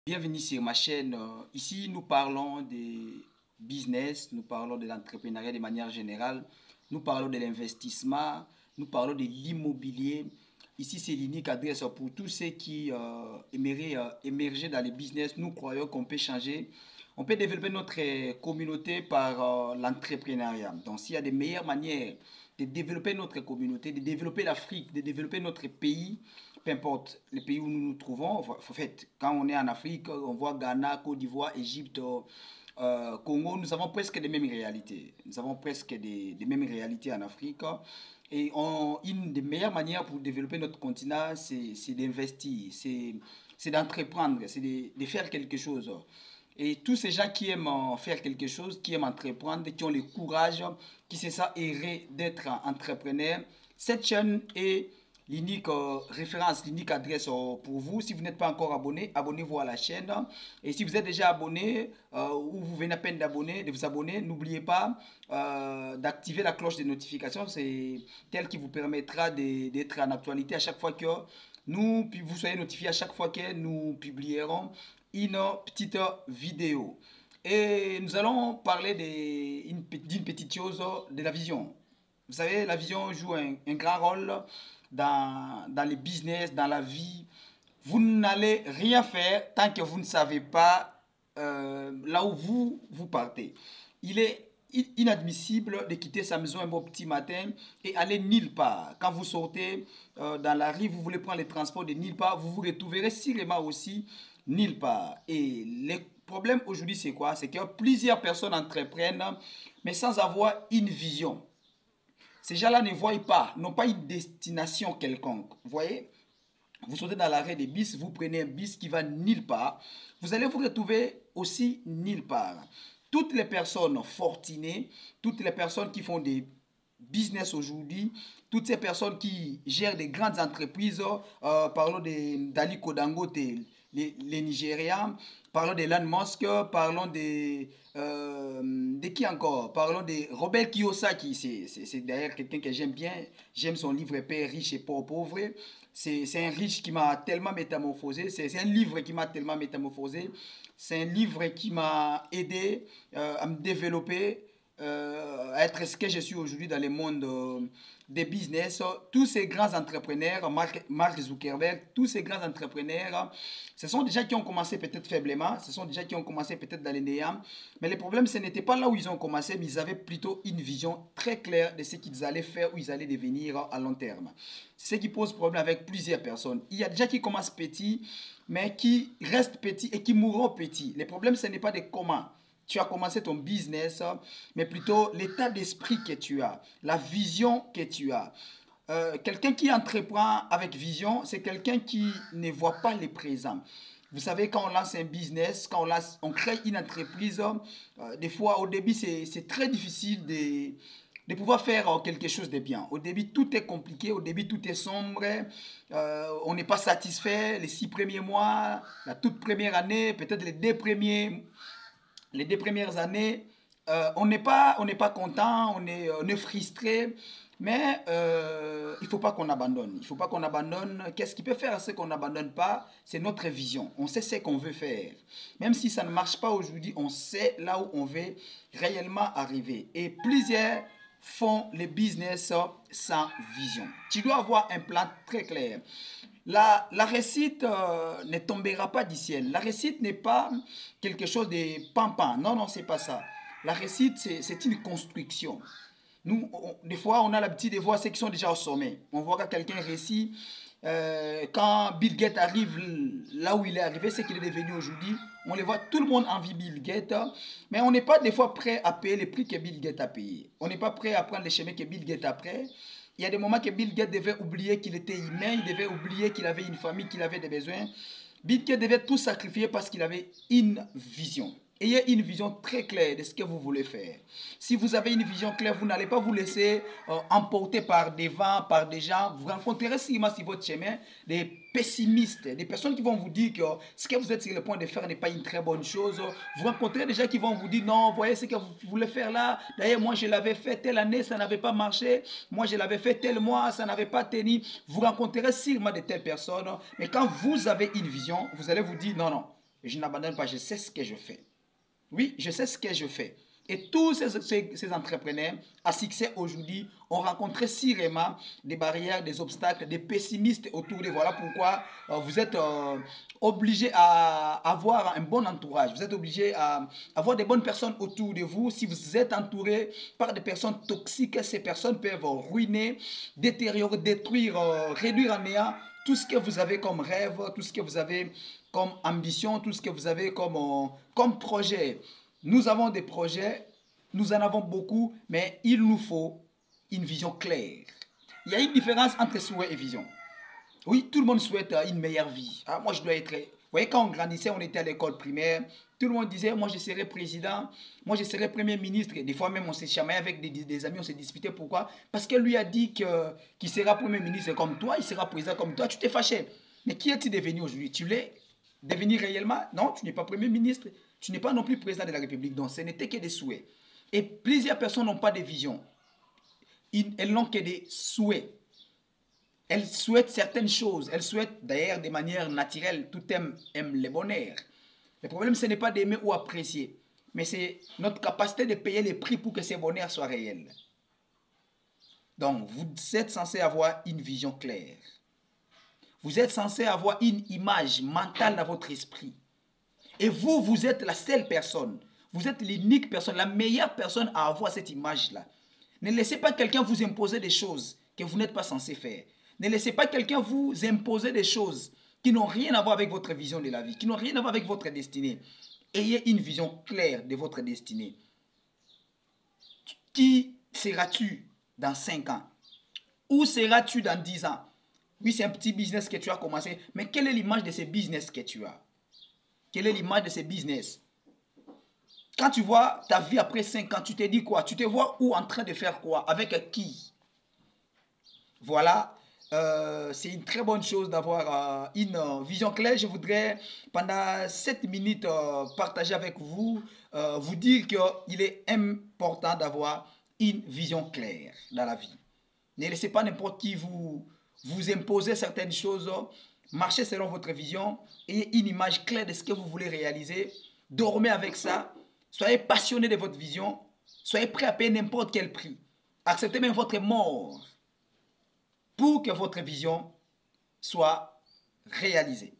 Bienvenue sur ma chaîne. Ici, nous parlons des business, nous parlons de l'entrepreneuriat de manière générale, nous parlons de l'investissement, nous parlons de l'immobilier. Ici, c'est l'unique adresse pour tous ceux qui aimeraient émerger dans les business. Nous croyons qu'on peut changer, on peut développer notre communauté par l'entrepreneuriat. Donc, s'il y a des meilleures manières de développer notre communauté, de développer l'Afrique, de développer notre pays, peu importe les pays où nous nous trouvons. En fait, quand on est en Afrique, on voit Ghana, Côte d'Ivoire, Égypte, Congo, nous avons presque les mêmes réalités. Nous avons presque des mêmes réalités en Afrique. Et une des meilleures manières pour développer notre continent, c'est d'investir, c'est d'entreprendre, c'est de faire quelque chose. Et tous ces gens qui aiment faire quelque chose, qui aiment entreprendre, qui ont le courage, qui c'est ça, d'être entrepreneur, cette chaîne est l'unique référence, l'unique adresse pour vous. Si vous n'êtes pas encore abonné, abonnez-vous à la chaîne. Et si vous êtes déjà abonné ou vous venez à peine de vous abonner, n'oubliez pas d'activer la cloche de notification. C'est elle qui vous permettra d'être en actualité à chaque fois que vous soyez notifié à chaque fois que nous publierons une petite vidéo. Et nous allons parler d'une petite chose, de la vision. Vous savez, la vision joue un grand rôle dans les business, dans la vie. Vous n'allez rien faire tant que vous ne savez pas là où vous partez. Il est inadmissible de quitter sa maison un beau petit matin et aller nulle part. Quand vous sortez dans la rue, vous voulez prendre les transports de nulle part, vous vous retrouverez sûrement aussi nulle part. Et le problème aujourd'hui, c'est quoi? C'est que plusieurs personnes entreprennent, mais sans avoir une vision. Ces gens-là ne voient pas, n'ont pas une destination quelconque. Vous voyez, vous sautez dans l'arrêt des bus, vous prenez un bus qui va nulle part, vous allez vous retrouver aussi nulle part. Toutes les personnes fortunées, toutes les personnes qui font des business aujourd'hui, toutes ces personnes qui gèrent des grandes entreprises, parlons d'Aliko Dangote, les Nigérians, parlons d'Elon Musk, parlons de qui encore? Parlons de Robert Kiyosaki, c'est d'ailleurs quelqu'un que j'aime bien, j'aime son livre Père riche et Père pauvre. C'est un riche qui m'a tellement métamorphosé, c'est un livre qui m'a tellement métamorphosé, c'est un livre qui m'a aidé à me développer, à être ce que je suis aujourd'hui dans le monde des business. Tous ces grands entrepreneurs, Mark Zuckerberg, tous ces grands entrepreneurs, ce sont des gens qui ont commencé peut-être faiblement, ce sont des gens qui ont commencé peut-être dans les néants, mais le problème, ce n'était pas là où ils ont commencé, mais ils avaient plutôt une vision très claire de ce qu'ils allaient faire, où ils allaient devenir à long terme. C'est ce qui pose problème avec plusieurs personnes. Il y a des gens qui commencent petits, mais qui restent petits et qui mourront petits. Le problème, ce n'est pas de comment tu as commencé ton business, mais plutôt l'état d'esprit que tu as, la vision que tu as. Quelqu'un qui entreprend avec vision, c'est quelqu'un qui ne voit pas les présents. Vous savez, quand on lance un business, on crée une entreprise, des fois, au début, c'est très difficile de pouvoir faire quelque chose de bien. Au début, tout est compliqué, au début, tout est sombre, on n'est pas satisfait les 6 premiers mois, la toute première année, peut-être les 2 premières années, on n'est pas content, on est frustré, mais il ne faut pas qu'on abandonne. Il ne faut pas qu'on abandonne. Qu'est-ce qui peut faire à ce qu'on n'abandonne pas? C'est notre vision. On sait ce qu'on veut faire. Même si ça ne marche pas aujourd'hui, on sait là où on veut réellement arriver. Et plusieurs font les business sans vision. Tu dois avoir un plan très clair. La réussite ne tombera pas du ciel. La réussite n'est pas quelque chose de pampant. Non, non, c'est pas ça. La réussite, c'est une construction. Nous, des fois, on a l'habitude de voir ceux qui sont déjà au sommet. On voit que quelqu'un réussit. Quand Bill Gates arrive là où il est arrivé, c'est qu'il est devenu aujourd'hui. On les voit, tout le monde envie Bill Gates, mais on n'est pas des fois prêt à payer le prix que Bill Gates a payé. On n'est pas prêt à prendre les chemins que Bill Gates a pris. Il y a des moments que Bill Gates devait oublier qu'il était humain, il devait oublier qu'il avait une famille, qu'il avait des besoins. Bill Gates devait tout sacrifier parce qu'il avait une vision. Ayez une vision très claire de ce que vous voulez faire. Si vous avez une vision claire, vous n'allez pas vous laisser emporter par des vents, par des gens. Vous rencontrerez sûrement sur votre chemin des pessimistes, des personnes qui vont vous dire que ce que vous êtes sur le point de faire n'est pas une très bonne chose. Vous rencontrez des gens qui vont vous dire non, voyez ce que vous voulez faire là. D'ailleurs, moi je l'avais fait telle année, ça n'avait pas marché. Moi je l'avais fait tel mois, ça n'avait pas tenu. Vous rencontrerez sûrement de telles personnes. Mais quand vous avez une vision, vous allez vous dire non, non. Je n'abandonne pas, je sais ce que je fais. Oui, je sais ce que je fais. Et tous ces entrepreneurs à succès aujourd'hui ont rencontré si vraiment des barrières, des obstacles, des pessimistes autour de. Voilà pourquoi vous êtes obligé à avoir un bon entourage. Vous êtes obligé à avoir des bonnes personnes autour de vous. Si vous êtes entouré par des personnes toxiques, ces personnes peuvent ruiner, détériorer, détruire, réduire en néant tout ce que vous avez comme rêve, tout ce que vous avez comme ambition, tout ce que vous avez comme projet. Nous avons des projets, nous en avons beaucoup, mais il nous faut une vision claire. Il y a une différence entre souhait et vision. Oui, tout le monde souhaite une meilleure vie. Ah, moi, je dois être. Vous voyez, quand on grandissait, on était à l'école primaire, tout le monde disait, moi, je serai président, moi, je serai premier ministre. Et des fois, même, on s'est chamaillé avec des amis, on s'est disputé. Pourquoi? Parce que lui a dit qu'il sera premier ministre comme toi, il sera président comme toi. Tu t'es fâché. Mais qui es-tu devenu aujourd'hui? Tu l'es devenu réellement? Non, tu n'es pas premier ministre. Tu n'es pas non plus président de la République. Donc, ce n'était que des souhaits. Et plusieurs personnes n'ont pas de vision. Elles n'ont que des souhaits. Elles souhaitent certaines choses. Elles souhaitent d'ailleurs de manière naturelle. Tout aime le bonheur. Le problème, ce n'est pas d'aimer ou apprécier, mais c'est notre capacité de payer les prix pour que ces bonheurs soient réels. Donc, vous êtes censé avoir une vision claire. Vous êtes censé avoir une image mentale dans votre esprit. Et vous, vous êtes la seule personne. Vous êtes l'unique personne, la meilleure personne à avoir cette image-là. Ne laissez pas quelqu'un vous imposer des choses que vous n'êtes pas censé faire. Ne laissez pas quelqu'un vous imposer des choses qui n'ont rien à voir avec votre vision de la vie, qui n'ont rien à voir avec votre destinée. Ayez une vision claire de votre destinée. Qui seras-tu dans 5 ans? Où seras-tu dans 10 ans? Oui, c'est un petit business que tu as commencé, mais quelle est l'image de ce business que tu as? Quelle est l'image de ce business? Quand tu vois ta vie après 5 ans, tu te dis quoi? Tu te vois où en train de faire quoi? Avec qui? Voilà, c'est une très bonne chose d'avoir une vision claire. Je voudrais, pendant 7 minutes, partager avec vous, vous dire qu'il est important d'avoir une vision claire dans la vie. Ne laissez pas n'importe qui vous imposer certaines choses. Marchez selon votre vision. Ayez une image claire de ce que vous voulez réaliser. Dormez avec ça. Soyez passionné de votre vision. Soyez prêt à payer n'importe quel prix. Acceptez même votre mort pour que votre vision soit réalisée.